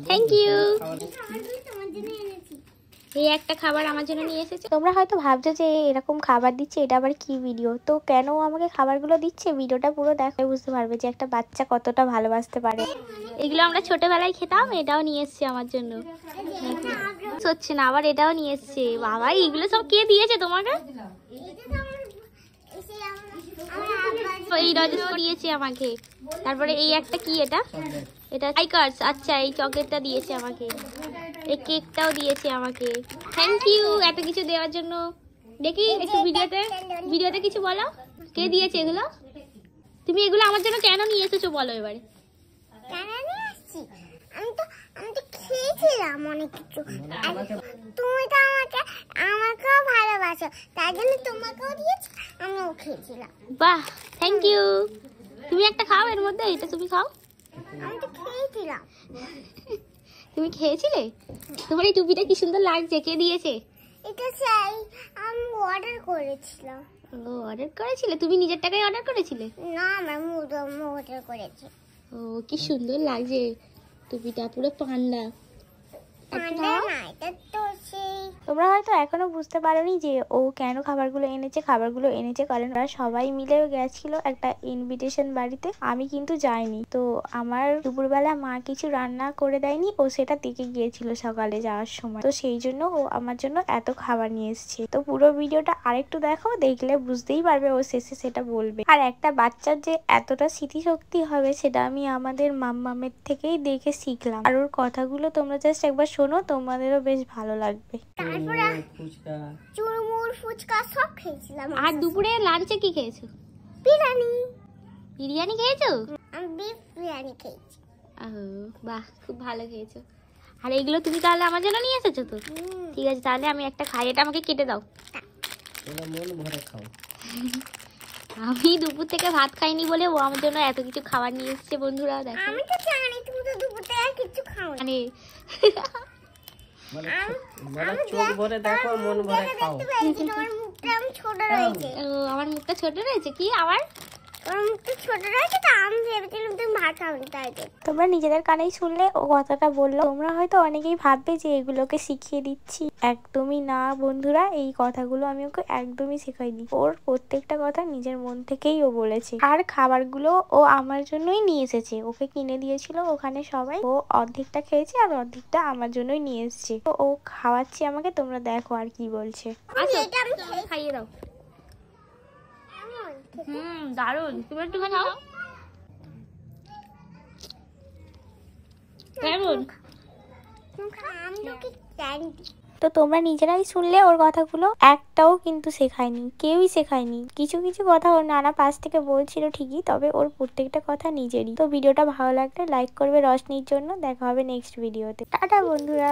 Thank you. এই একটা খাবার আমার জন্য নিয়ে এসেছে। তোমরা হয়তো ভাবছো যে এরকম খাবার দিচ্ছে, এটা আবার কি ভিডিও। তো কেন আমাকে খাবারগুলো দিচ্ছে, ভিডিওটা পুরো দেখলে বুঝতে পারবে যে একটা বাচ্চা কতটা ভালোবাসতে পারে। এগুলো আমরা ছোটবেলায় খেতাম, এটাও নিয়ে এসছে আমার জন্য। হচ্ছে না, আবার এটাও নিয়ে এসছে। বাবা, এইগুলো সব কে দিয়েছে তোমাকে? এই রজত দিয়েছে আমাকে। তারপরে এই একটা কি, এটা এটা আইকার্স। আচ্ছা, এই চকলেটটা দিয়েছে আমাকে, এই কেকটাও দিয়েছে আমাকে। থ্যাংক ইউ এত কিছু দেওয়ার জন্য। দেখি একটু ভিডিওতে কিছু বলো, কে দিয়েছে এগুলো? তুমি এগুলো আমার জন্য কেন নিয়ে এসেছো বলো এবারে। আমি তো খেয়েছিলাম অনেক কিছু। তুমি তো আমাকেও ভালোবাসো, তাই জন্য তোমাকেও দিয়েছি, আমিও খেয়েছিলাম। বাহ, থ্যাংক ইউ। তুমি একটা খাও এর মধ্যে, এটা তুমি খাও। আমি তো খেয়েছিলাম। তুমি খেয়েছিলে? তোমার এই টুপিটা কি সুন্দর লাগছে, কে দিয়েছে? এটা সেই আমি অর্ডার করেছিলাম। ও, অর্ডার করেছিলে? তুমি নিজের টাকায় অর্ডার করেছিলে? না, আমার মুদম অর্ডার করেছে। ও, কি সুন্দর লাগছে টুপিটা, পুরো পান্ডা। তোমরা হয়তো এখনো বুঝতে পারোনি যে ও কেন খাবারগুলো এনেছে কারণ ওরা সবাই মিলে গেছিল একটা ইনভিটেশন বাড়িতে। আমি কিন্তু যাইনি। তো আমার দুপুরবেলা মা কিছু রান্না করে দেয়নি, ও সেটা দেখে গিয়েছিল সকালে যাওয়ার সময়। তো সেই জন্য ও আমার জন্য এত খাবার নিয়ে এসেছে। তো পুরো ভিডিওটা আরেকটু দেখো, দেখলে বুঝতেই পারবে ও শেষে সেটা বলবে। আর একটা বাচ্চার যে এতটা স্মৃতিশক্তি হবে সেটা আমি আমাদের মাম্মামের থেকেই দেখে শিখলাম। আর ওর কথাগুলো তোমরা জাস্ট একবার শোনো, তোমাদেরও বেশ ভালো লাগবে। তারপরে চুরমুর ফুচকা সব খেয়েছিলাম। আর দুপুরে লাঞ্চে কি খেয়েছো? বিরিয়ানি খেয়েছো? আমি বিফ বিরিয়ানি খেয়েছি। বাহ, খুব ভালো খেয়েছো। আর এগুলো তুমি তাহলে আমার জন্য নিয়ে এসেছো তো? ঠিক আছে, তাহলে আমি একটা খাই। এটা আমাকে কেটে দাও। আমি দুপুর থেকে ভাত খাইনি বলে ও আমার জন্য এত কিছু খাবার নিয়ে এসেছে। বন্ধুরা দেখো, আমি তো জানি তুমি তো দুপুর থেকে কিছু খাও না। আমার মুখটা ছোট রয়েছে কি? আমার তোমরা নিজেদের কানেই শুনলে ও কথাটা বললো। তোমরা হয়তো অনেকেই ভাববে যে এগুলোকে শিখিয়ে দিচ্ছি, একদমই না বন্ধুরা। এই কথাগুলো আমি ওকে একদমই শেখাইনি। ওর প্রত্যেকটা কথা নিজের মন থেকেই ও বলেছে। আর খাবারগুলো ও আমার জন্যই নিয়ে এসেছে, ওকে কিনে দিয়েছিল ওখানে সবাই। ও অর্ধেকটা খেয়েছে আর অর্ধেকটা আমার জন্যই নিয়ে এসেছে। তো ও খাওয়াচ্ছে আমাকে, তোমরা দেখো আর কি বলছে। খাইয়ে দাও। দারুন, তুমি একটু খাও। কেমন? তো তোমরা নিজেরাই শুনলে ওর কথাগুলো, একটাও কিন্তু শেখায়নি, কেউই শেখায়নি। কিছু কিছু কথা ওর নানা পাশ থেকে বলছিল ঠিকই, তবে ওর প্রত্যেকটা কথা নিজেরই। তো ভিডিওটা ভালো লাগলে লাইক করবে রশনির জন্য। দেখা হবে নেক্সট ভিডিওতে। টাটা বন্ধুরা।